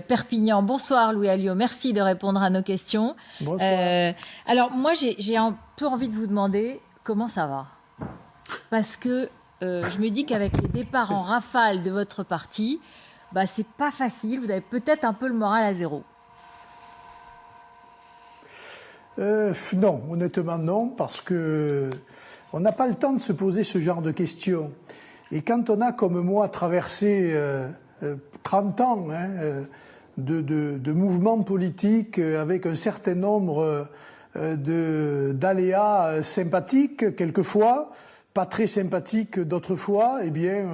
Perpignan. Bonsoir Louis Alliot, merci de répondre à nos questions. Bonsoir. Alors moi j'ai un peu envie de vous demander comment ça va. Parce que je me dis qu'avec les départs en rafale de votre parti, bah, c'est pas facile, vous avez peut-être un peu le moral à zéro. Non, honnêtement non, parce que on n'a pas le temps de se poser ce genre de questions. Et quand on a, comme moi, traversé 30 ans de mouvements politiques avec un certain nombre d'aléas sympathiques, quelquefois, pas très sympathiques d'autres fois, eh bien,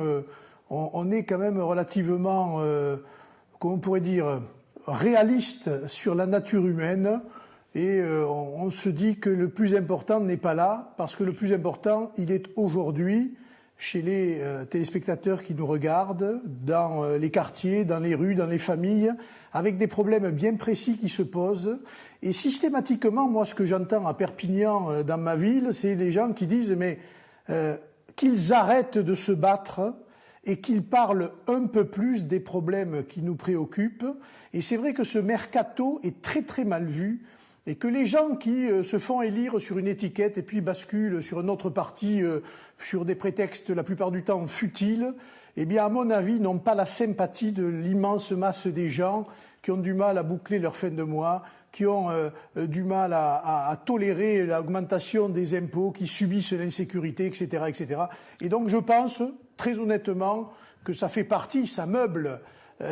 on est quand même relativement, comment on pourrait dire, réaliste sur la nature humaine. Et on se dit que le plus important n'est pas là, parce que le plus important, il est aujourd'hui chez les téléspectateurs qui nous regardent, dans les quartiers, dans les rues, dans les familles, avec des problèmes bien précis qui se posent. Et systématiquement, moi, ce que j'entends à Perpignan, dans ma ville, c'est des gens qui disent mais qu'ils arrêtent de se battre et qu'ils parlent un peu plus des problèmes qui nous préoccupent. Et c'est vrai que ce mercato est très très mal vu. Et que les gens qui se font élire sur une étiquette et puis basculent sur un autre parti sur des prétextes la plupart du temps futiles, eh bien à mon avis n'ont pas la sympathie de l'immense masse des gens qui ont du mal à boucler leur fin de mois, qui ont du mal à tolérer l'augmentation des impôts, qui subissent l'insécurité, etc., etc. Et donc je pense très honnêtement que ça fait partie, ça meuble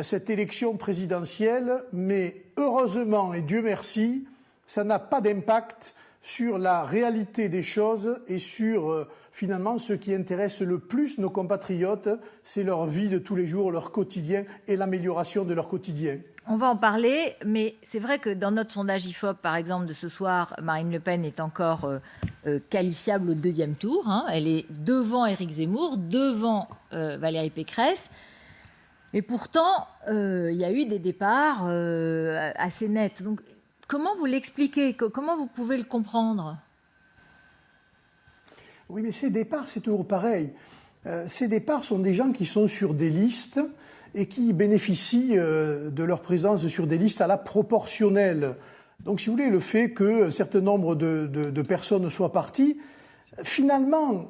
cette élection présidentielle, mais heureusement et Dieu merci, ça n'a pas d'impact sur la réalité des choses et sur finalement ce qui intéresse le plus nos compatriotes, c'est leur vie de tous les jours, leur quotidien et l'amélioration de leur quotidien. On va en parler, mais c'est vrai que dans notre sondage IFOP, par exemple, de ce soir, Marine Le Pen est encore qualifiable au deuxième tour. Hein. Elle est devant Éric Zemmour, devant Valérie Pécresse. Et pourtant, il y a eu des départs assez nets. Donc, comment vous l'expliquez? Comment vous pouvez le comprendre? Oui, mais ces départs, c'est toujours pareil. Ces départs sont des gens qui sont sur des listes et qui bénéficient de leur présence sur des listes à la proportionnelle. Donc, si vous voulez, le fait qu'un certain nombre de personnes soient parties, finalement,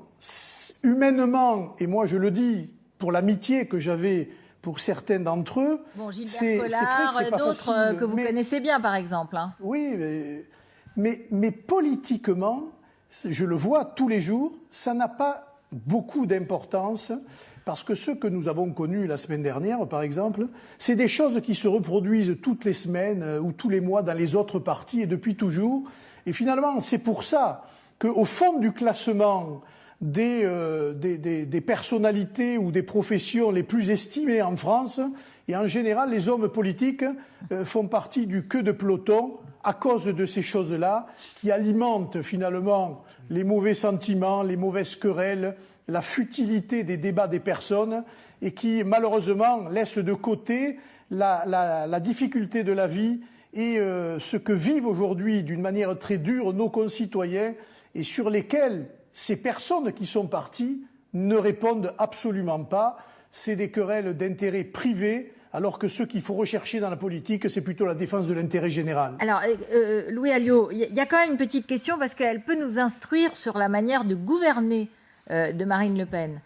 humainement, et moi je le dis pour l'amitié que j'avais pour certains d'entre eux, bon, Gilbert Collard, d'autres que vous connaissez bien, par exemple. Hein. Oui, mais politiquement, je le vois tous les jours, ça n'a pas beaucoup d'importance, parce que ce que nous avons connu la semaine dernière, par exemple, c'est des choses qui se reproduisent toutes les semaines ou tous les mois dans les autres partis et depuis toujours. Et finalement, c'est pour ça qu'au fond du classement des personnalités ou des professions les plus estimées en France, et en général les hommes politiques font partie du queue de peloton à cause de ces choses-là qui alimentent finalement les mauvais sentiments, les mauvaises querelles, la futilité des débats des personnes et qui malheureusement laissent de côté la difficulté de la vie et ce que vivent aujourd'hui d'une manière très dure nos concitoyens et sur lesquels ces personnes qui sont parties ne répondent absolument pas. C'est des querelles d'intérêt privé, alors que ce qu'il faut rechercher dans la politique, c'est plutôt la défense de l'intérêt général. Alors, Louis Alliot, il y a quand même une petite question, parce qu'elle peut nous instruire sur la manière de gouverner de Marine Le Pen.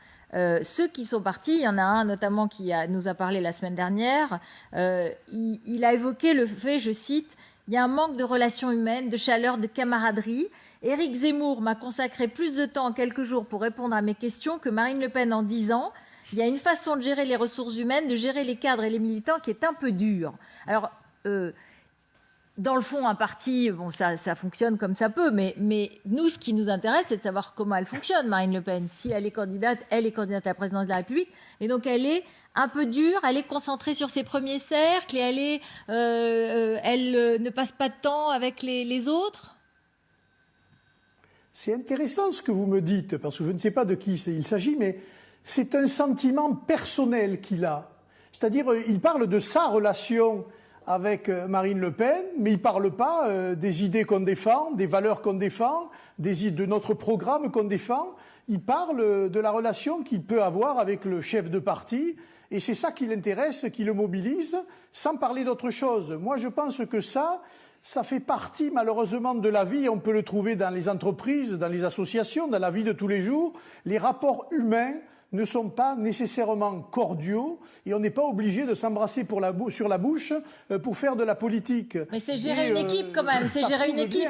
Ceux qui sont partis, il y en a un notamment qui nous a parlé la semaine dernière, il a évoqué le fait, je cite, « Il y a un manque de relations humaines, de chaleur, de camaraderie. Éric Zemmour m'a consacré plus de temps en quelques jours pour répondre à mes questions que Marine Le Pen en 10 ans. Il y a une façon de gérer les ressources humaines, de gérer les cadres et les militants qui est un peu dure. » Alors, dans le fond, un parti, bon, ça fonctionne comme ça peut, mais nous, ce qui nous intéresse, c'est de savoir comment elle fonctionne, Marine Le Pen. Si elle est candidate à la présidence de la République, et donc elle est un peu dure, elle est concentrée sur ses premiers cercles, et elle ne passe pas de temps avec les autres. C'est intéressant ce que vous me dites, parce que je ne sais pas de qui il s'agit, mais c'est un sentiment personnel qu'il a. C'est-à-dire, il parle de sa relation avec Marine Le Pen, mais il ne parle pas des idées qu'on défend, des valeurs qu'on défend, de notre programme qu'on défend. Il parle de la relation qu'il peut avoir avec le chef de parti, et c'est ça qui l'intéresse, qui le mobilise, sans parler d'autre chose. Moi, je pense que ça fait partie malheureusement de la vie. On peut le trouver dans les entreprises, dans les associations, dans la vie de tous les jours. Les rapports humains ne sont pas nécessairement cordiaux et on n'est pas obligé de s'embrasser sur la bouche pour faire de la politique. Mais c'est gérer une équipe quand même, c'est gérer une équipe.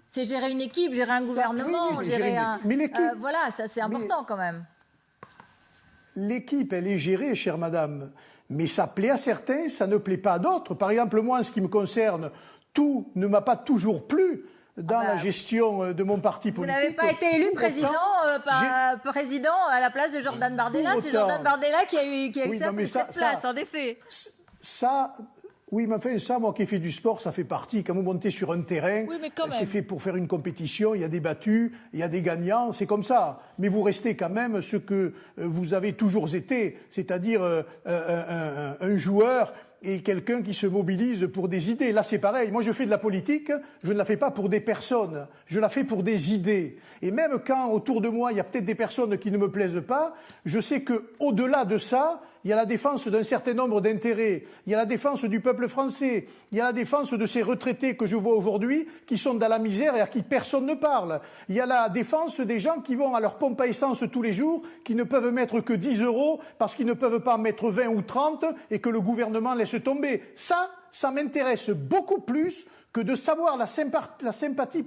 C'est gérer une équipe, gérer un gouvernement, gérer un... Mais l'équipe... voilà, ça c'est important quand même. L'équipe, elle est gérée, chère madame. Mais ça plaît à certains, ça ne plaît pas à d'autres. Par exemple, moi, en ce qui me concerne, tout ne m'a pas toujours plu dans la gestion de mon parti politique. Vous n'avez pas été élu président à la place de Jordan Bardella. C'est Jordan Bardella qui a eu cette place, en effet. Oui, mais enfin, ça, moi qui ai fait du sport, ça fait partie. Quand vous montez sur un terrain, c'est fait pour faire une compétition, il y a des battus, il y a des gagnants, c'est comme ça. Mais vous restez quand même ce que vous avez toujours été, c'est-à-dire un joueur et quelqu'un qui se mobilise pour des idées. Là, c'est pareil. Moi, je fais de la politique, je ne la fais pas pour des personnes, je la fais pour des idées. Et même quand, autour de moi, il y a peut-être des personnes qui ne me plaisent pas, je sais qu'au-delà de ça, il y a la défense d'un certain nombre d'intérêts, il y a la défense du peuple français, il y a la défense de ces retraités que je vois aujourd'hui, qui sont dans la misère et à qui personne ne parle. Il y a la défense des gens qui vont à leur pompe à essence tous les jours, qui ne peuvent mettre que 10 € parce qu'ils ne peuvent pas mettre 20 ou 30 et que le gouvernement laisse tomber. Ça m'intéresse beaucoup plus que de savoir la sympathie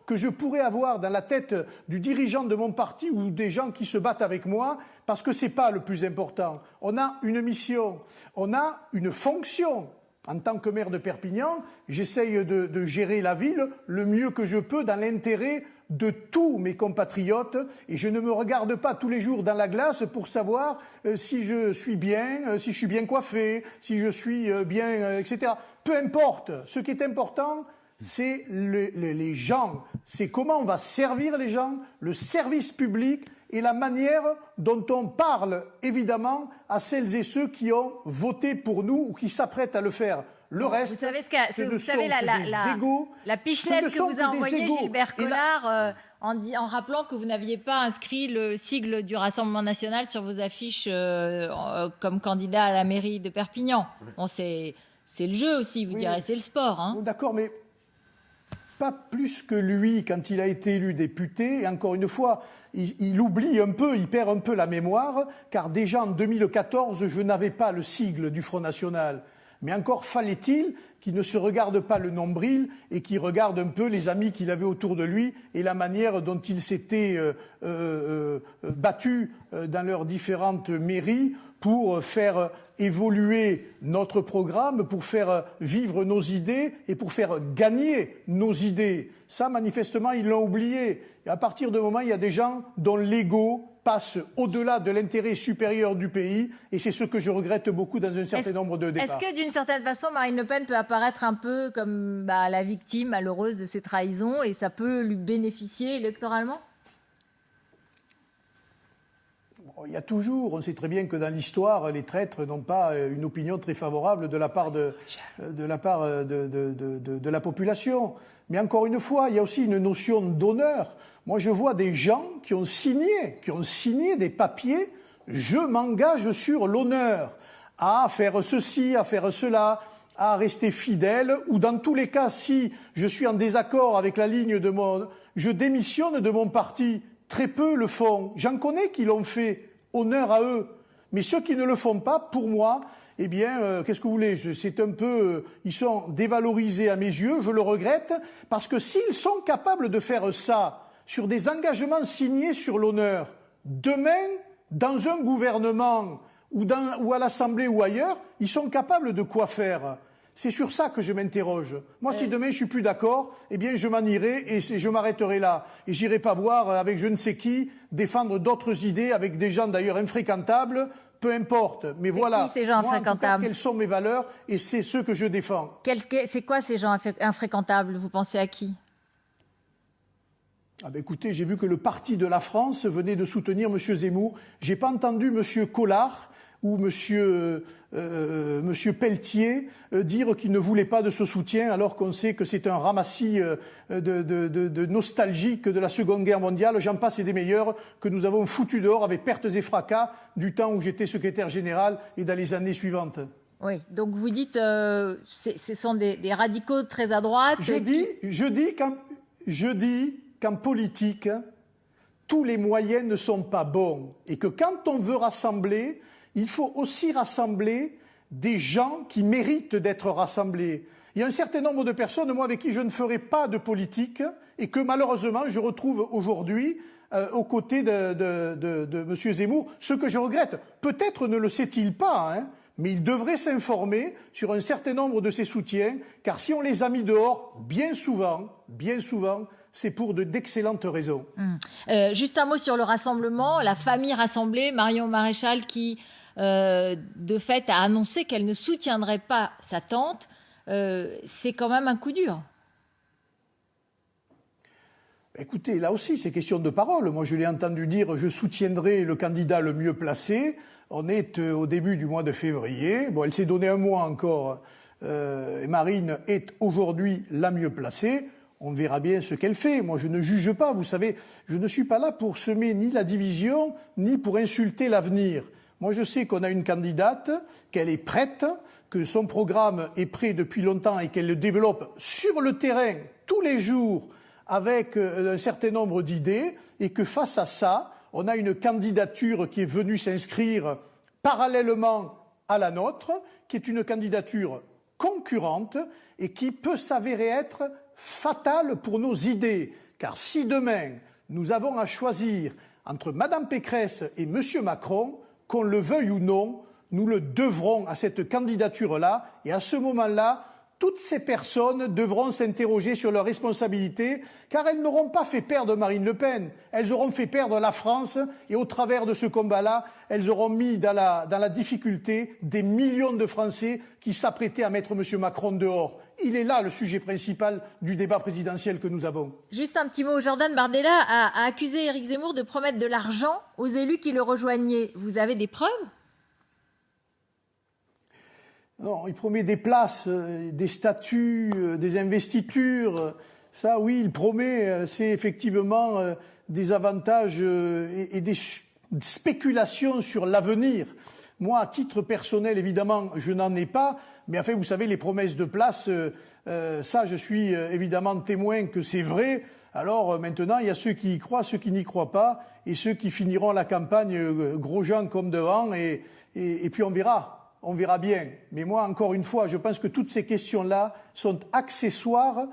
que je pourrais avoir dans la tête du dirigeant de mon parti ou des gens qui se battent avec moi, parce que c'est pas le plus important. On a une mission, on a une fonction. En tant que maire de Perpignan, j'essaye de gérer la ville le mieux que je peux dans l'intérêt de tous mes compatriotes et je ne me regarde pas tous les jours dans la glace pour savoir si je suis bien, si je suis bien coiffé, si je suis bien, etc. Peu importe. Ce qui est important, c'est les gens. C'est comment on va servir les gens, le service public et la manière dont on parle, évidemment, à celles et ceux qui ont voté pour nous ou qui s'apprêtent à le faire. Le reste, vous savez la pichenette que vous a envoyée Gilbert Collard en rappelant que vous n'aviez pas inscrit le sigle du Rassemblement national sur vos affiches comme candidat à la mairie de Perpignan. Bon, c'est le jeu aussi, vous direz, c'est le sport. Hein. D'accord, mais pas plus que lui quand il a été élu député. Et encore une fois, il oublie un peu, il perd un peu la mémoire, car déjà en 2014, je n'avais pas le sigle du Front National. Mais encore fallait-il qu'il ne se regarde pas le nombril et qu'il regarde un peu les amis qu'il avait autour de lui et la manière dont il s'était battu dans leurs différentes mairies pour faire évoluer notre programme, pour faire vivre nos idées et pour faire gagner nos idées. Ça, manifestement, ils l'ont oublié. Et à partir de moment, il y a des gens dont l'ego passe au-delà de l'intérêt supérieur du pays, et c'est ce que je regrette beaucoup dans un certain nombre de débats. Est-ce que d'une certaine façon, Marine Le Pen peut apparaître un peu comme la victime malheureuse de ces trahisons, et ça peut lui bénéficier électoralement ? Il y a toujours, on sait très bien que dans l'histoire, les traîtres n'ont pas une opinion très favorable de la part de la population. Mais encore une fois, il y a aussi une notion d'honneur. Moi, je vois des gens qui ont signé des papiers. Je m'engage sur l'honneur à faire ceci, à faire cela, à rester fidèle. Ou dans tous les cas, si je suis en désaccord avec la ligne je démissionne de mon parti. Très peu le font. J'en connais qui l'ont fait. Honneur à eux. Mais ceux qui ne le font pas, pour moi, eh bien, qu'est-ce que vous voulez ? C'est un peu, ils sont dévalorisés à mes yeux. Je le regrette parce que s'ils sont capables de faire ça sur des engagements signés sur l'honneur, demain, dans un gouvernement ou à l'Assemblée ou ailleurs, ils sont capables de quoi faire ? C'est sur ça que je m'interroge. Moi, si demain je suis plus d'accord, eh bien, je m'en irai et je m'arrêterai là. Et j'irai pas voir avec je ne sais qui défendre d'autres idées avec des gens d'ailleurs infréquentables. Peu importe. Mais voilà. Qui, ces gens moi, infréquentables ? en tout cas, quelles sont mes valeurs et c'est ceux que je défends. C'est quoi ces gens infréquentables ? Vous pensez à qui ? Ah ben écoutez, j'ai vu que le Parti de la France venait de soutenir M. Zemmour. J'ai pas entendu M. Collard ou Monsieur Pelletier dire qu'il ne voulait pas de ce soutien alors qu'on sait que c'est un ramassis de nostalgique de la Seconde Guerre mondiale, j'en passe et des meilleurs, que nous avons foutu dehors avec pertes et fracas du temps où j'étais secrétaire général et dans les années suivantes. Oui, donc vous dites ce sont des radicaux très à droite. Je dis qu'en politique, tous les moyens ne sont pas bons et que quand on veut rassembler, il faut aussi rassembler des gens qui méritent d'être rassemblés. Il y a un certain nombre de personnes, moi, avec qui je ne ferai pas de politique et que malheureusement je retrouve aujourd'hui aux côtés de M. Zemmour, ce que je regrette. Peut-être ne le sait-il pas, hein, mais il devrait s'informer sur un certain nombre de ses soutiens, car si on les a mis dehors, bien souvent, c'est pour d'excellentes raisons. Juste un mot sur le rassemblement, la famille rassemblée, Marion Maréchal qui, de fait, a annoncé qu'elle ne soutiendrait pas sa tante. C'est quand même un coup dur. Écoutez, là aussi, c'est question de parole. Moi, je l'ai entendu dire « je soutiendrai le candidat le mieux placé ». On est au début du mois de février. Bon, elle s'est donné un mois encore. Et Marine est aujourd'hui la mieux placée. On verra bien ce qu'elle fait. Moi, je ne juge pas. Vous savez, je ne suis pas là pour semer ni la division, ni pour insulter l'avenir. Moi, je sais qu'on a une candidate, qu'elle est prête, que son programme est prêt depuis longtemps et qu'elle le développe sur le terrain tous les jours avec un certain nombre d'idées et que face à ça, on a une candidature qui est venue s'inscrire parallèlement à la nôtre, qui est une candidature concurrente et qui peut s'avérer être fatale pour nos idées. Car si demain, nous avons à choisir entre Mme Pécresse et M. Macron, qu'on le veuille ou non, nous le devrons à cette candidature-là. Et à ce moment-là, toutes ces personnes devront s'interroger sur leurs responsabilités, car elles n'auront pas fait perdre Marine Le Pen, elles auront fait perdre la France, et au travers de ce combat-là, elles auront mis dans la difficulté des millions de Français qui s'apprêtaient à mettre M. Macron dehors. Il est là le sujet principal du débat présidentiel que nous avons. Juste un petit mot, Jordan Bardella a accusé Éric Zemmour de promettre de l'argent aux élus qui le rejoignaient. Vous avez des preuves ? Non, il promet des places, des statuts, des investitures. Ça, oui, il promet. C'est effectivement des avantages et des spéculations sur l'avenir. Moi, à titre personnel, évidemment, je n'en ai pas. Mais enfin, vous savez, les promesses de places, ça, je suis évidemment témoin que c'est vrai. Alors maintenant, il y a ceux qui y croient, ceux qui n'y croient pas, et ceux qui finiront la campagne gros gens comme devant. Et puis on verra. On verra bien. Mais moi, encore une fois, je pense que toutes ces questions-là sont accessoires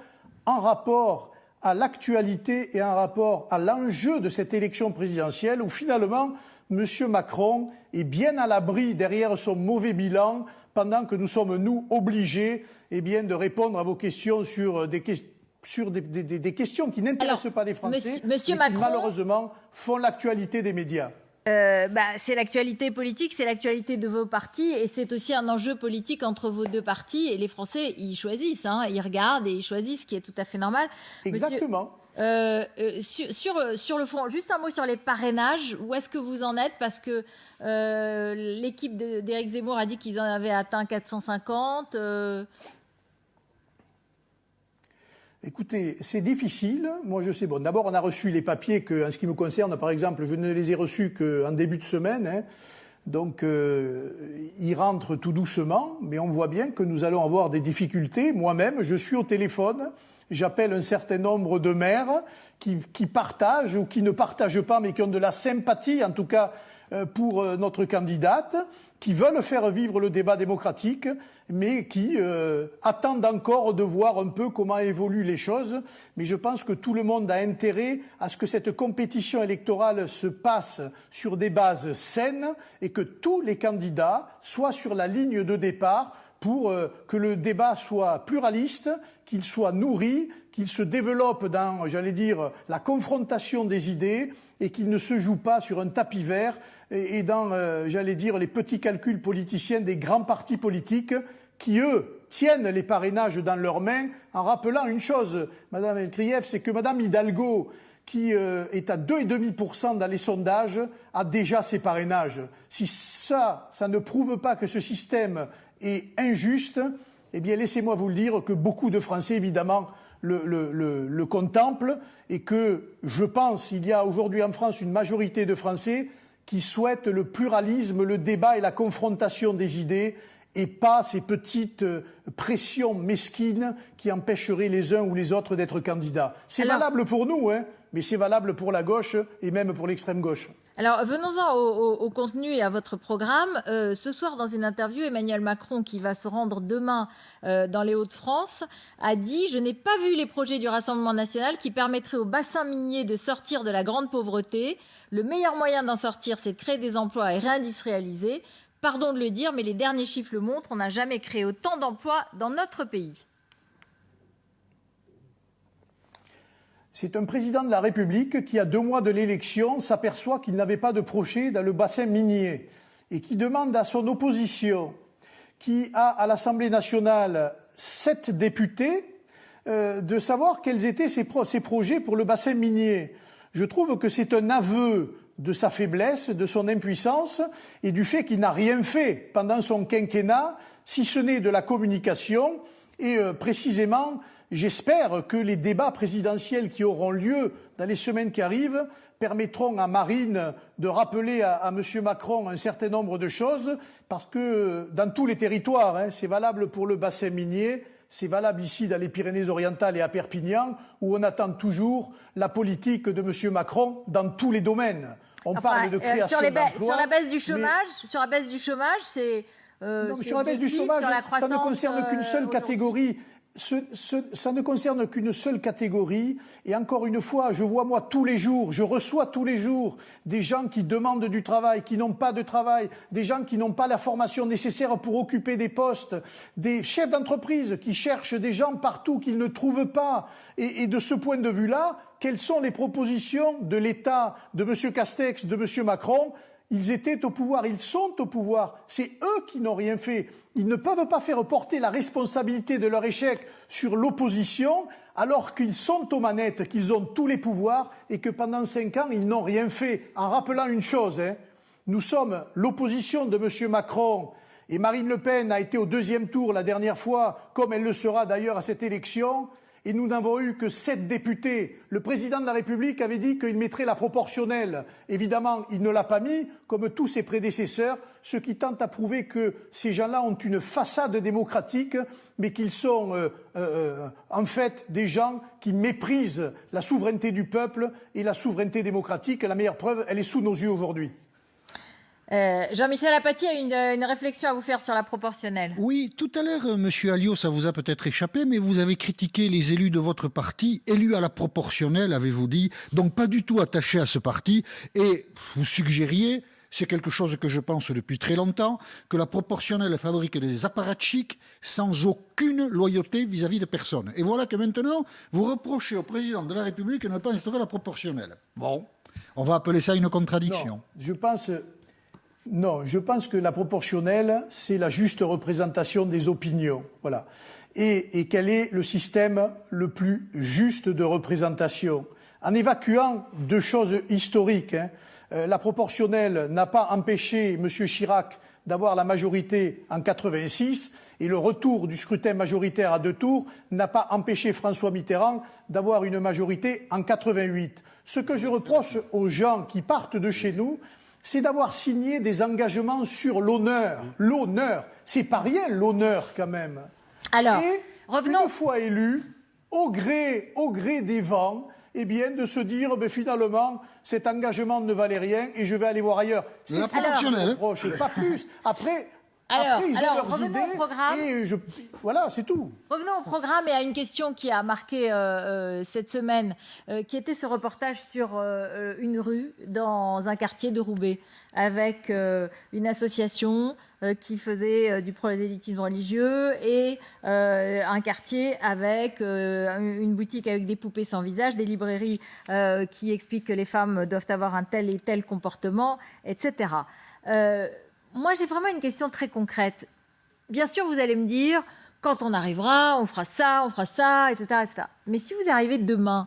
en rapport à l'actualité et en rapport à l'enjeu de cette élection présidentielle où finalement, M. Macron est bien à l'abri derrière son mauvais bilan pendant que nous sommes, nous, obligés de répondre à vos questions sur des questions qui n'intéressent pas les Français mais qui, malheureusement, font l'actualité des médias. C'est l'actualité politique, c'est l'actualité de vos partis et c'est aussi un enjeu politique entre vos deux partis et les Français, ils choisissent, ils regardent et ils choisissent, ce qui est tout à fait normal. Exactement. Sur le fond, juste un mot sur les parrainages, où est-ce que vous en êtes? Parce que l'équipe d'Éric Zemmour a dit qu'ils en avaient atteint 450. Écoutez, c'est difficile. Moi, je sais. Bon, d'abord, on a reçu les papiers que, en ce qui me concerne, par exemple, je ne les ai reçus qu'en début de semaine. Donc, ils rentrent tout doucement, mais on voit bien que nous allons avoir des difficultés. Moi-même, je suis au téléphone. J'appelle un certain nombre de maires qui partagent ou qui ne partagent pas, mais qui ont de la sympathie, en tout cas, pour notre candidate, qui veulent faire vivre le débat démocratique, mais qui attendent encore de voir un peu comment évoluent les choses. Mais je pense que tout le monde a intérêt à ce que cette compétition électorale se passe sur des bases saines et que tous les candidats soient sur la ligne de départ pour que le débat soit pluraliste, qu'il soit nourri, qu'il se développe dans, la confrontation des idées et qu'il ne se joue pas sur un tapis vert et dans, les petits calculs politiciens des grands partis politiques qui, eux, tiennent les parrainages dans leurs mains en rappelant une chose, Madame Elkrieff, c'est que Madame Hidalgo, qui est à 2,5% dans les sondages, a déjà ses parrainages. Si ça ne prouve pas que ce système est injuste, eh bien laissez-moi vous le dire que beaucoup de Français, évidemment, le contemplent et que, je pense, il y a aujourd'hui en France une majorité de Français qui souhaitent le pluralisme, le débat et la confrontation des idées et pas ces petites pressions mesquines qui empêcheraient les uns ou les autres d'être candidats. C'est valable pour nous, hein, mais c'est valable pour la gauche et même pour l'extrême gauche. Alors, venons-en au contenu et à votre programme. Ce soir, dans une interview, Emmanuel Macron, qui va se rendre demain dans les Hauts-de-France, a dit « Je n'ai pas vu les projets du Rassemblement national qui permettraient au bassin minier de sortir de la grande pauvreté. Le meilleur moyen d'en sortir, c'est de créer des emplois et réindustrialiser. Pardon de le dire, mais les derniers chiffres le montrent, on n'a jamais créé autant d'emplois dans notre pays. » C'est un président de la République qui, à 2 mois de l'élection, s'aperçoit qu'il n'avait pas de projet dans le bassin minier et qui demande à son opposition, qui a à l'Assemblée nationale 7 députés, de savoir quels étaient ses projets pour le bassin minier. Je trouve que c'est un aveu de sa faiblesse, de son impuissance et du fait qu'il n'a rien fait pendant son quinquennat, si ce n'est de la communication et précisément. J'espère que les débats présidentiels qui auront lieu dans les semaines qui arrivent permettront à Marine de rappeler à M. Macron un certain nombre de choses, parce que dans tous les territoires, hein, c'est valable pour le bassin minier, c'est valable ici dans les Pyrénées-Orientales et à Perpignan, où on attend toujours la politique de M. Macron dans tous les domaines. On parle de création d'emplois, sur la baisse du chômage, sur la baisse du chômage, c'est sur la baisse du chômage, ça ne concerne qu'une seule catégorie. Ça ne concerne qu'une seule catégorie et encore une fois, je vois moi tous les jours, je reçois tous les jours des gens qui demandent du travail, qui n'ont pas de travail, des gens qui n'ont pas la formation nécessaire pour occuper des postes, des chefs d'entreprise qui cherchent des gens partout qu'ils ne trouvent pas. Et de ce point de vue-là, quelles sont les propositions de l'État, de M. Castex, de M. Macron ? Ils étaient au pouvoir, ils sont au pouvoir. C'est eux qui n'ont rien fait. Ils ne peuvent pas faire porter la responsabilité de leur échec sur l'opposition alors qu'ils sont aux manettes, qu'ils ont tous les pouvoirs et que pendant 5 ans, ils n'ont rien fait. En rappelant une chose, hein, nous sommes l'opposition de M. Macron et Marine Le Pen a été au 2e tour la dernière fois, comme elle le sera d'ailleurs à cette élection. Et nous n'avons eu que 7 députés. Le président de la République avait dit qu'il mettrait la proportionnelle. Évidemment, il ne l'a pas mis, comme tous ses prédécesseurs, ce qui tend à prouver que ces gens-là ont une façade démocratique, mais qu'ils sont en fait des gens qui méprisent la souveraineté du peuple et la souveraineté démocratique. La meilleure preuve, elle est sous nos yeux aujourd'hui. Jean-Michel Apathy a une réflexion à vous faire sur la proportionnelle. Oui, tout à l'heure, Monsieur Alliot, ça vous a peut-être échappé, mais vous avez critiqué les élus de votre parti, élus à la proportionnelle, avez-vous dit, donc pas du tout attachés à ce parti, et vous suggériez, c'est quelque chose que je pense depuis très longtemps, que la proportionnelle fabrique des apparatchiks sans aucune loyauté vis-à-vis de personne. Et voilà que maintenant, vous reprochez au président de la République de ne pas instaurer la proportionnelle. Bon, on va appeler ça une contradiction. Non, je pense que la proportionnelle, c'est la juste représentation des opinions. Voilà. Et quel est le système le plus juste de représentation? En évacuant 2 choses historiques, hein, la proportionnelle n'a pas empêché M. Chirac d'avoir la majorité en 86 et le retour du scrutin majoritaire à 2 tours n'a pas empêché François Mitterrand d'avoir une majorité en 88. Ce que je reproche aux gens qui partent de chez nous, c'est d'avoir signé des engagements sur l'honneur. L'honneur, c'est pas rien l'honneur quand même. Alors, et revenons. Une fois élu, au gré des vents, eh bien, de se dire, finalement, cet engagement ne valait rien et je vais aller voir ailleurs. C'est la proportionnelle. Pas plus. Après, ils ont leurs revenons idées au programme. Et voilà, c'est tout. Revenons au programme et à une question qui a marqué cette semaine, qui était ce reportage sur une rue dans un quartier de Roubaix, avec une association qui faisait du prosélytisme religieux et un quartier avec une boutique avec des poupées sans visage, des librairies qui expliquent que les femmes doivent avoir un tel et tel comportement, etc. Moi, j'ai vraiment une question très concrète. Bien sûr, vous allez me dire, quand on arrivera, on fera ça, etc., etc. Mais si vous arrivez demain,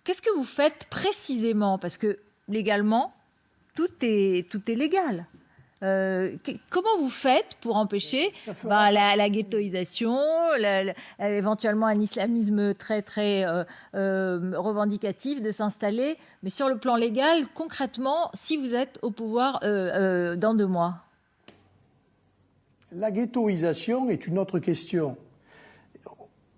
qu'est-ce que vous faites précisément? Parce que légalement, tout est légal. Comment vous faites pour empêcher la ghettoisation, éventuellement un islamisme très revendicatif de s'installer? Mais sur le plan légal, concrètement, si vous êtes au pouvoir dans 2 mois? La ghettoisation est une autre question.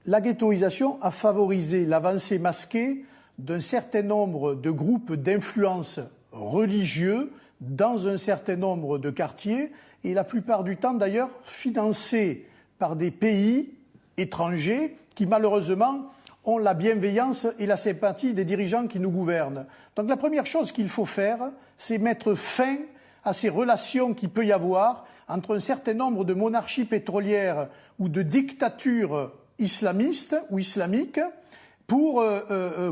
La ghettoisation a favorisé l'avancée masquée d'un certain nombre de groupes d'influence religieux dans un certain nombre de quartiers, et la plupart du temps d'ailleurs financés par des pays étrangers qui malheureusement ont la bienveillance et la sympathie des dirigeants qui nous gouvernent. Donc la première chose qu'il faut faire, c'est mettre fin à ces relations qu'il peut y avoir entre un certain nombre de monarchies pétrolières ou de dictatures islamistes ou islamiques pour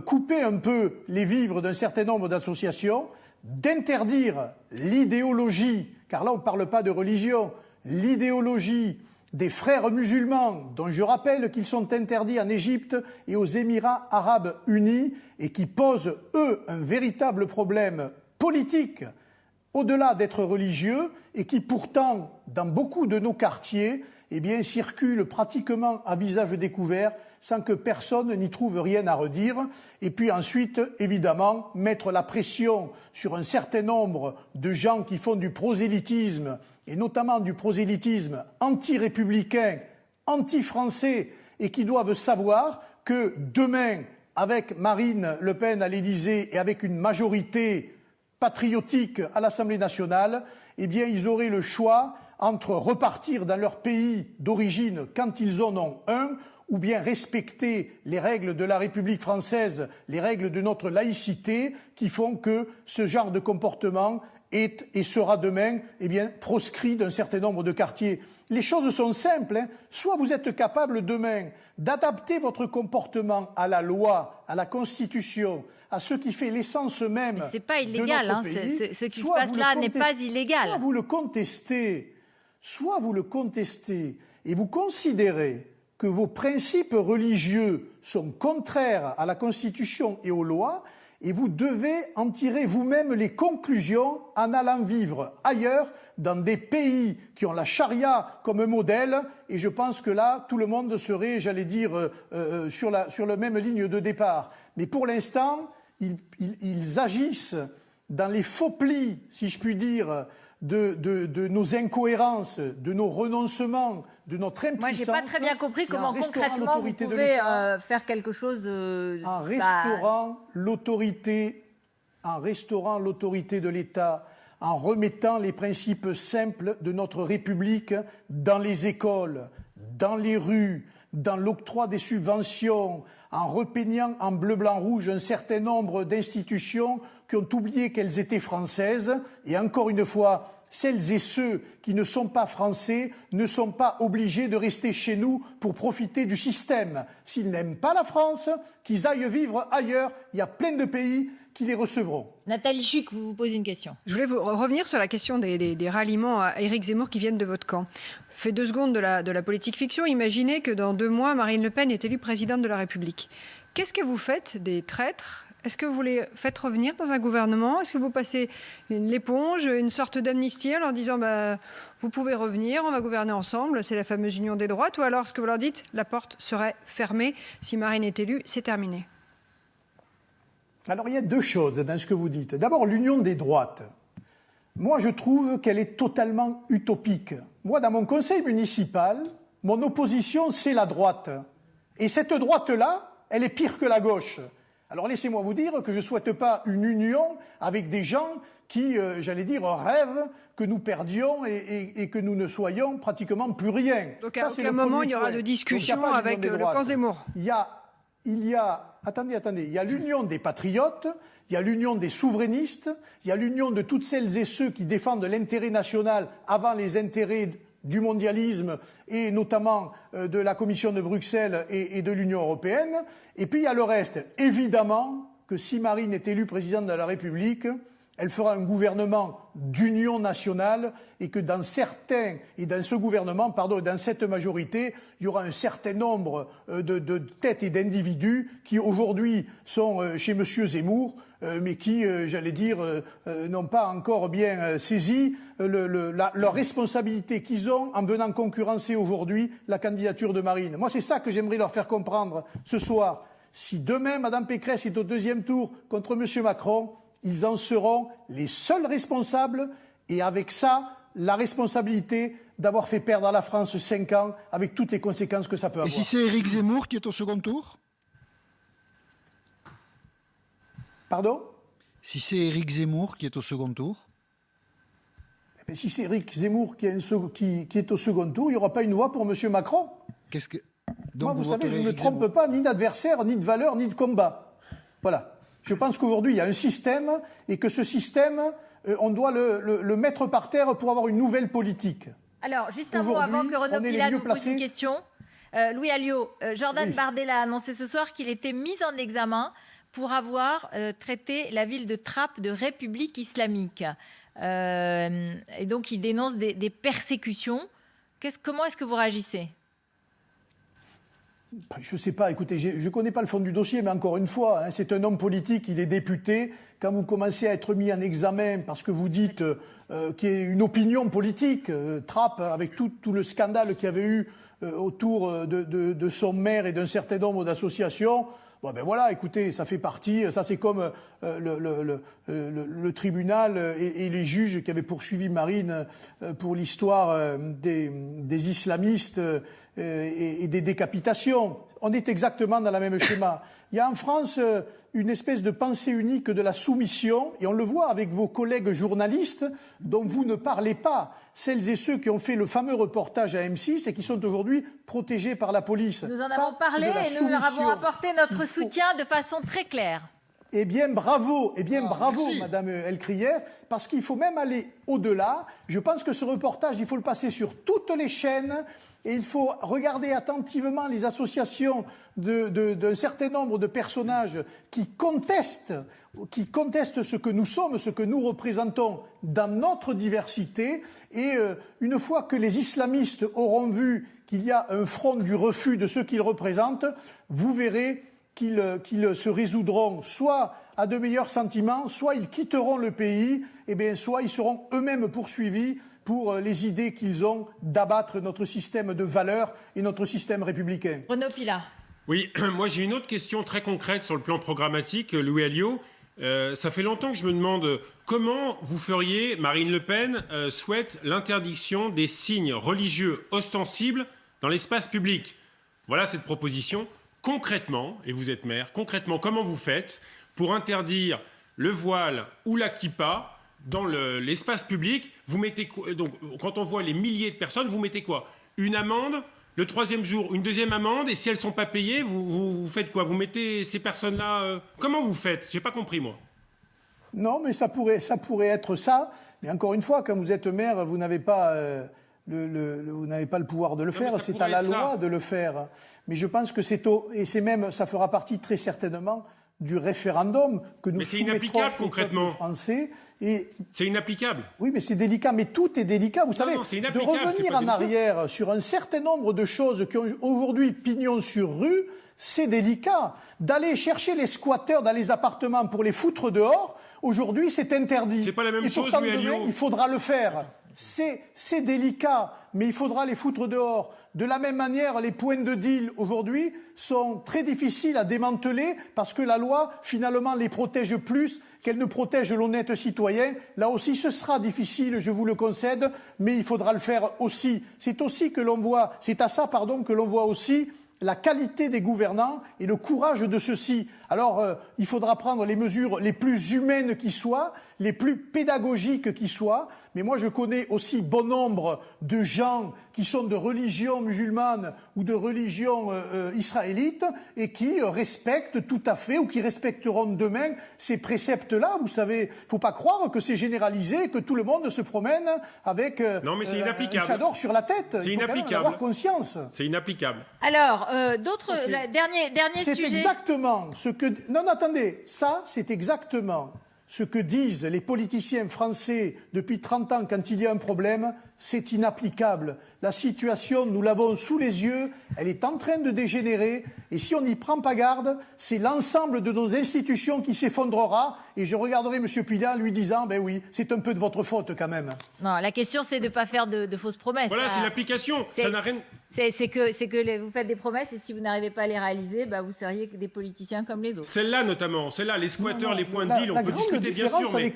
couper un peu les vivres d'un certain nombre d'associations, d'interdire l'idéologie, car là on ne parle pas de religion, l'idéologie des frères musulmans, dont je rappelle qu'ils sont interdits en Égypte et aux Émirats arabes unis, et qui posent, eux, un véritable problème politique, au-delà d'être religieux, et qui pourtant, dans beaucoup de nos quartiers, circulent pratiquement à visage découvert, sans que personne n'y trouve rien à redire. Et puis ensuite, évidemment, mettre la pression sur un certain nombre de gens qui font du prosélytisme, et notamment du prosélytisme anti-républicain, anti-français, et qui doivent savoir que demain, avec Marine Le Pen à l'Élysée et avec une majorité patriotique à l'Assemblée nationale, ils auraient le choix entre repartir dans leur pays d'origine quand ils en ont un, ou bien respecter les règles de la République française, les règles de notre laïcité, qui font que ce genre de comportement est et sera demain proscrit d'un certain nombre de quartiers. Les choses sont simples. Soit vous êtes capable demain d'adapter votre comportement à la loi, à la Constitution, à ce qui fait l'essence même de notre pays. C'est pas illégal, ce qui se passe là n'est pas illégal. Soit vous le contestez et vous considérez que vos principes religieux sont contraires à la Constitution et aux lois, et vous devez en tirer vous-même les conclusions en allant vivre ailleurs, dans des pays qui ont la charia comme modèle, et je pense que là, tout le monde serait, sur la même ligne de départ. Mais pour l'instant, ils agissent dans les faux plis, si je puis dire, de nos incohérences, de nos renoncements, de notre impuissance. Moi, je n'ai pas très bien compris comment concrètement vous pouvez faire quelque chose. En restaurant l'autorité de l'État, en remettant les principes simples de notre République dans les écoles, dans les rues, dans l'octroi des subventions, en repeignant en bleu, blanc, rouge un certain nombre d'institutions qui ont oublié qu'elles étaient françaises. Et encore une fois, celles et ceux qui ne sont pas français ne sont pas obligés de rester chez nous pour profiter du système. S'ils n'aiment pas la France, qu'ils aillent vivre ailleurs. Il y a plein de pays qui les recevront. Nathalie Chuc, vous posez une question. Je voulais revenir sur la question des ralliements à Éric Zemmour qui viennent de votre camp. Fait 2 secondes de la politique fiction. Imaginez que dans 2 mois, Marine Le Pen est élue présidente de la République. Qu'est-ce que vous faites des traîtres ? Est-ce que vous les faites revenir dans un gouvernement? Est-ce que vous passez l'éponge, une sorte d'amnistie en leur disant vous pouvez revenir, on va gouverner ensemble, c'est la fameuse union des droites? Ou alors est-ce que vous leur dites la porte serait fermée si Marine est élue, c'est terminé? Alors il y a 2 choses dans ce que vous dites. D'abord, l'union des droites. Moi, je trouve qu'elle est totalement utopique. Moi, dans mon conseil municipal, mon opposition, c'est la droite. Et cette droite-là, elle est pire que la gauche. Alors laissez-moi vous dire que je ne souhaite pas une union avec des gens qui, rêvent que nous perdions et que nous ne soyons pratiquement plus rien. Donc à aucun moment il y aura de discussion avec le camp Zemmour. Il y a l'union des patriotes, il y a l'union des souverainistes, il y a l'union de toutes celles et ceux qui défendent l'intérêt national avant les intérêts du mondialisme et notamment de la Commission de Bruxelles et de l'Union européenne. Et puis il y a le reste. Évidemment que si Marine est élue présidente de la République, Elle fera un gouvernement d'union nationale et que dans ce gouvernement, dans cette majorité, il y aura un certain nombre de têtes et d'individus qui aujourd'hui sont chez M. Zemmour, mais qui, n'ont pas encore bien saisi leur responsabilité qu'ils ont en venant concurrencer aujourd'hui la candidature de Marine. Moi, c'est ça que j'aimerais leur faire comprendre ce soir. Si demain, Mme Pécresse est au deuxième tour contre M. Macron, ils en seront les seuls responsables et avec ça, la responsabilité d'avoir fait perdre à la France 5 ans avec toutes les conséquences que ça peut avoir. Et si c'est Éric Zemmour qui est au second tour? Pardon? Si c'est Éric Zemmour qui est au second tour? Si c'est Éric Zemmour qui est au second tour, il n'y aura pas une voix pour M. Macron. Donc moi, vous savez, je ne me Éric trompe Zemmour. pas ni d'adversaire, ni de valeur, ni de combat. Voilà. Je pense qu'aujourd'hui, il y a un système et que ce système, on doit le mettre par terre pour avoir une nouvelle politique. Alors, juste un mot avant que Renaud Pila nous pose une question. Louis Alliot, Jordan Bardella a annoncé ce soir qu'il était mis en examen pour avoir traité la ville de Trappes de République islamique. Et donc, il dénonce des persécutions. Comment est-ce que vous réagissez ? Je ne sais pas, écoutez, je ne connais pas le fond du dossier, mais encore une fois, c'est un homme politique, il est député. Quand vous commencez à être mis en examen parce que vous dites qu'il y a une opinion politique, Trappes, avec tout le scandale qu'il y avait eu autour de son maire et d'un certain nombre d'associations, bon ben voilà, écoutez, ça fait partie, ça c'est comme le tribunal et les juges qui avaient poursuivi Marine pour l'histoire des islamistes et des décapitations. On est exactement dans le même schéma. Il y a en France une espèce de pensée unique de la soumission, et on le voit avec vos collègues journalistes dont vous ne parlez pas, celles et ceux qui ont fait le fameux reportage à M6 et qui sont aujourd'hui protégés par la police. Nous en avons parlé et nous leur avons apporté notre soutien de façon très claire. Eh bien, bravo, Madame Elkrief, parce qu'il faut même aller au-delà. Je pense que ce reportage, il faut le passer sur toutes les chaînes et il faut regarder attentivement les associations d'un certain nombre de personnages qui contestent ce que nous sommes, ce que nous représentons dans notre diversité. Et une fois que les islamistes auront vu qu'il y a un front du refus de ce qu'ils représentent, vous verrez qu'ils se résoudront soit à de meilleurs sentiments, soit ils quitteront le pays, soit ils seront eux-mêmes poursuivis pour les idées qu'ils ont d'abattre notre système de valeurs et notre système républicain. Renaud Pila. Oui, moi j'ai une autre question très concrète sur le plan programmatique, Louis Alliot. Ça fait longtemps que je me demande comment vous feriez, Marine Le Pen souhaite l'interdiction des signes religieux ostensibles dans l'espace public. Voilà cette proposition. Concrètement, et vous êtes maire, concrètement, comment vous faites pour interdire le voile ou la kippa dans l'espace public? Vous mettez donc, quand on voit les milliers de personnes, vous mettez quoi? Une amende, le troisième jour, une deuxième amende, et si elles ne sont pas payées, vous faites quoi? Vous mettez ces personnes-là... Comment vous faites? Je n'ai pas compris, moi. Non, mais ça pourrait être ça. Mais encore une fois, quand vous êtes maire, vous n'avez pas... vous n'avez pas le pouvoir de le faire, c'est à la loi de le faire. Mais je pense que ça fera partie très certainement du référendum que nous soumettrons inapplicable concrètement. Français. C'est inapplicable. Oui, mais c'est délicat. Mais tout est délicat. Vous savez, de revenir en arrière sur un certain nombre de choses qui ont aujourd'hui pignon sur rue, c'est délicat. D'aller chercher les squatteurs dans les appartements pour les foutre dehors, aujourd'hui, c'est interdit. C'est pas la même chose, Louis Alliot. Il faudra le faire. C'est délicat, mais il faudra les foutre dehors. De la même manière, les points de deal aujourd'hui sont très difficiles à démanteler parce que la loi, finalement, les protège plus qu'elle ne protège l'honnête citoyen. Là aussi, ce sera difficile, je vous le concède, mais il faudra le faire aussi. C'est à ça que l'on voit aussi la qualité des gouvernants et le courage de ceux-ci. Alors, il faudra prendre les mesures les plus humaines qui soient, les plus pédagogiques qui soient. Mais moi, je connais aussi bon nombre de gens qui sont de religion musulmane ou de religion israélite et qui respectent tout à fait ou qui respecteront demain ces préceptes-là. Vous savez, il ne faut pas croire que c'est généralisé et que tout le monde se promène avec un chador sur la tête. C'est inapplicable. Il faut quand même en avoir conscience. C'est inapplicable. Alors, dernier sujet. C'est exactement ce que... Non, attendez, ça, c'est exactement ce que disent les politiciens français depuis 30 ans quand il y a un problème, c'est inapplicable. La situation, nous l'avons sous les yeux, elle est en train de dégénérer et si on n'y prend pas garde, c'est l'ensemble de nos institutions qui s'effondrera et je regarderai M. Pilin lui disant « Ben oui, c'est un peu de votre faute quand même ». Non, la question c'est de ne pas faire de fausses promesses. Voilà, c'est l'application. Ça n'a rien... C'est que vous faites des promesses et si vous n'arrivez pas à les réaliser, bah, vous seriez des politiciens comme les autres. Celle-là notamment, celle-là, les squatteurs, les points de deal, on peut discuter bien sûr, mais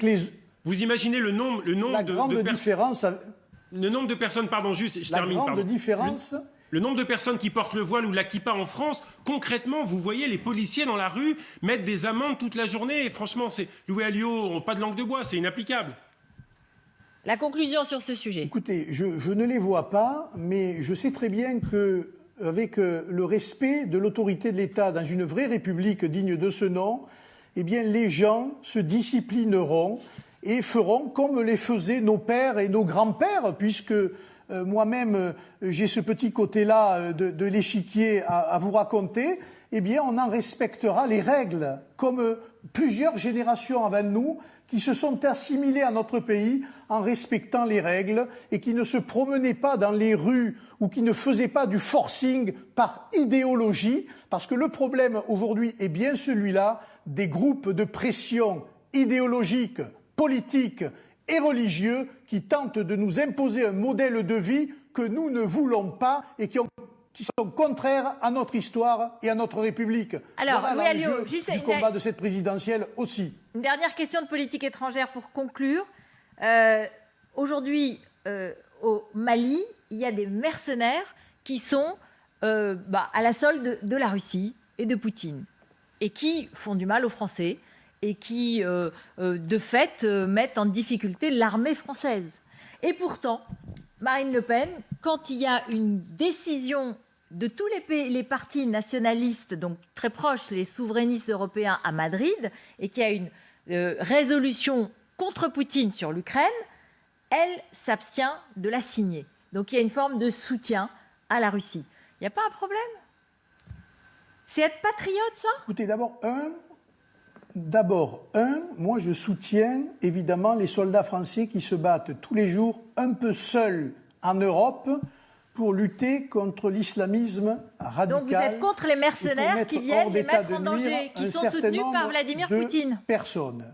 vous imaginez le nombre de personnes, pardon, juste, je termine, pardon. Le nombre de personnes qui portent le voile ou la kippa en France, concrètement, vous voyez les policiers dans la rue mettre des amendes toute la journée. Et franchement, Louis Alliot, pas de langue de bois, c'est inapplicable. La conclusion sur ce sujet. Écoutez, je ne les vois pas, mais je sais très bien que, avec le respect de l'autorité de l'État dans une vraie république digne de ce nom, eh bien, les gens se disciplineront et feront comme les faisaient nos pères et nos grands-pères, puisque moi-même, j'ai ce petit côté-là de l'échiquier à vous raconter, eh bien, on en respectera les règles, comme plusieurs générations avant nous, qui se sont assimilés à notre pays en respectant les règles et qui ne se promenaient pas dans les rues ou qui ne faisaient pas du forcing par idéologie, parce que le problème aujourd'hui est bien celui-là des groupes de pression idéologique, politique et religieux qui tentent de nous imposer un modèle de vie que nous ne voulons pas et qui sont contraires à notre histoire et à notre République. Alors, voilà l'enjeu du combat de cette présidentielle aussi. Une dernière question de politique étrangère pour conclure. Aujourd'hui, au Mali, il y a des mercenaires qui sont à la solde de la Russie et de Poutine et qui font du mal aux Français et qui, de fait, mettent en difficulté l'armée française. Et pourtant, Marine Le Pen, quand il y a une décision de tous les partis nationalistes, donc très proches, les souverainistes européens à Madrid, et qu'il y a une résolution contre Poutine sur l'Ukraine, elle s'abstient de la signer. Donc il y a une forme de soutien à la Russie. Il n'y a pas un problème? C'est être patriote, ça? Écoutez, D'abord, moi je soutiens évidemment les soldats français qui se battent tous les jours un peu seuls en Europe pour lutter contre l'islamisme radical. Donc vous êtes contre les mercenaires qui viennent les mettre en danger, qui sont soutenus par Vladimir Poutine. Personne.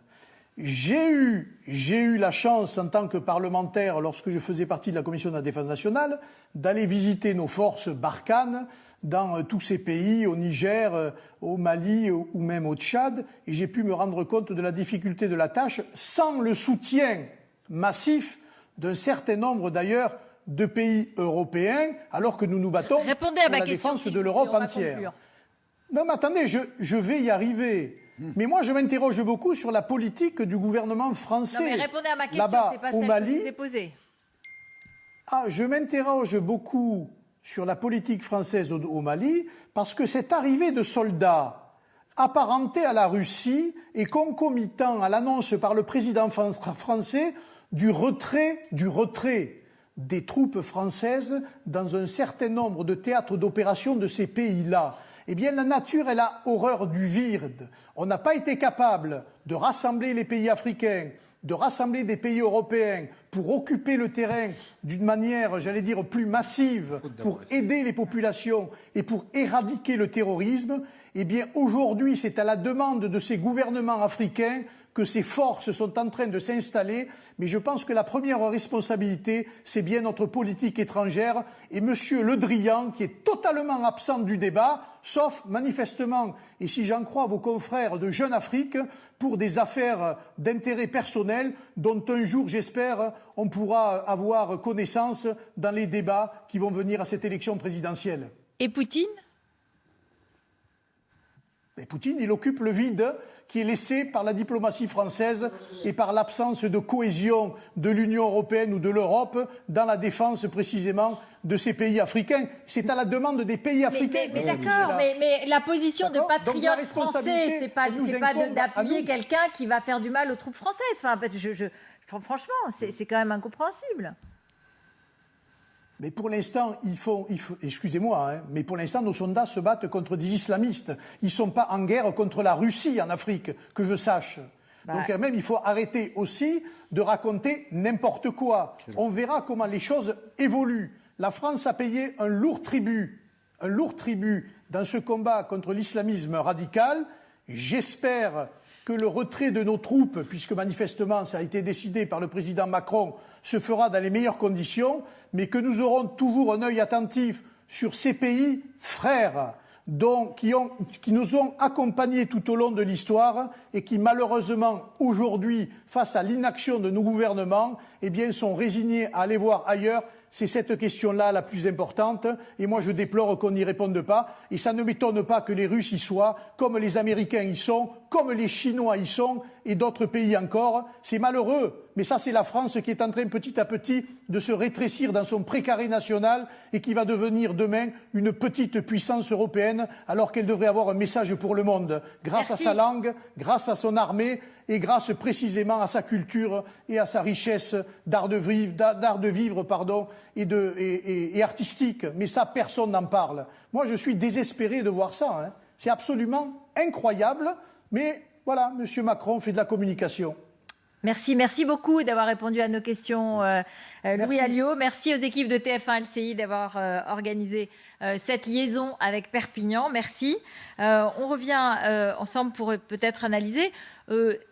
J'ai eu la chance en tant que parlementaire, lorsque je faisais partie de la Commission de la Défense nationale, d'aller visiter nos forces Barkhane dans tous ces pays, au Niger, au Mali ou même au Tchad, et j'ai pu me rendre compte de la difficulté de la tâche sans le soutien massif d'un certain nombre d'ailleurs de pays européens, alors que nous nous battons pour la défense de l'Europe entière. Non mais attendez, je vais y arriver. Mais moi je m'interroge beaucoup sur la politique du gouvernement français. Non mais répondez à ma question, c'est pas celle que je vous ai posée. Je m'interroge beaucoup sur la politique française au Mali, parce que cette arrivée de soldats apparentés à la Russie est concomitant à l'annonce par le président français du retrait des troupes françaises dans un certain nombre de théâtres d'opération de ces pays-là. Eh bien, la nature, elle a horreur du vide. On n'a pas été capable de rassembler les pays africains, de rassembler des pays européens pour occuper le terrain d'une manière, j'allais dire, plus massive, pour aider les populations et pour éradiquer le terrorisme, eh bien aujourd'hui c'est à la demande de ces gouvernements africains que ces forces sont en train de s'installer, mais je pense que la première responsabilité, c'est bien notre politique étrangère et M. Le Drian, qui est totalement absent du débat, sauf manifestement, et si j'en crois vos confrères de Jeune Afrique, pour des affaires d'intérêt personnel dont un jour, j'espère, on pourra avoir connaissance dans les débats qui vont venir à cette élection présidentielle. Et Poutine ? Mais Poutine, il occupe le vide qui est laissé par la diplomatie française et par l'absence de cohésion de l'Union européenne ou de l'Europe dans la défense précisément de ces pays africains. C'est à la demande des pays africains. Mais d'accord, mais la position de patriote français, c'est pas d'appuyer quelqu'un qui va faire du mal aux troupes françaises. Enfin, franchement, c'est quand même incompréhensible. Mais pour l'instant, excusez-moi, mais pour l'instant, nos soldats se battent contre des islamistes. Ils ne sont pas en guerre contre la Russie en Afrique, que je sache. Donc quand même, il faut arrêter aussi de raconter n'importe quoi. On verra comment les choses évoluent. La France a payé un lourd tribut dans ce combat contre l'islamisme radical. J'espère que le retrait de nos troupes, puisque manifestement ça a été décidé par le président Macron, se fera dans les meilleures conditions, mais que nous aurons toujours un œil attentif sur ces pays frères qui nous ont accompagnés tout au long de l'histoire et qui malheureusement aujourd'hui, face à l'inaction de nos gouvernements, eh bien, sont résignés à aller voir ailleurs. C'est cette question-là la plus importante et moi je déplore qu'on n'y réponde pas et ça ne m'étonne pas que les Russes y soient, comme les Américains y sont, comme les Chinois y sont et d'autres pays encore. C'est malheureux, mais ça c'est la France qui est en train petit à petit de se rétrécir dans son précaré national et qui va devenir demain une petite puissance européenne alors qu'elle devrait avoir un message pour le monde grâce à sa langue, grâce à son armée et grâce précisément à sa culture et à sa richesse d'art de vivre et artistique. Mais ça, personne n'en parle. Moi, je suis désespéré de voir ça. Hein. C'est absolument incroyable. Mais voilà, M. Macron fait de la communication. Merci beaucoup d'avoir répondu à nos questions, Louis Alliot. Merci aux équipes de TF1 LCI d'avoir organisé cette liaison avec Perpignan. Merci. On revient ensemble pour peut-être analyser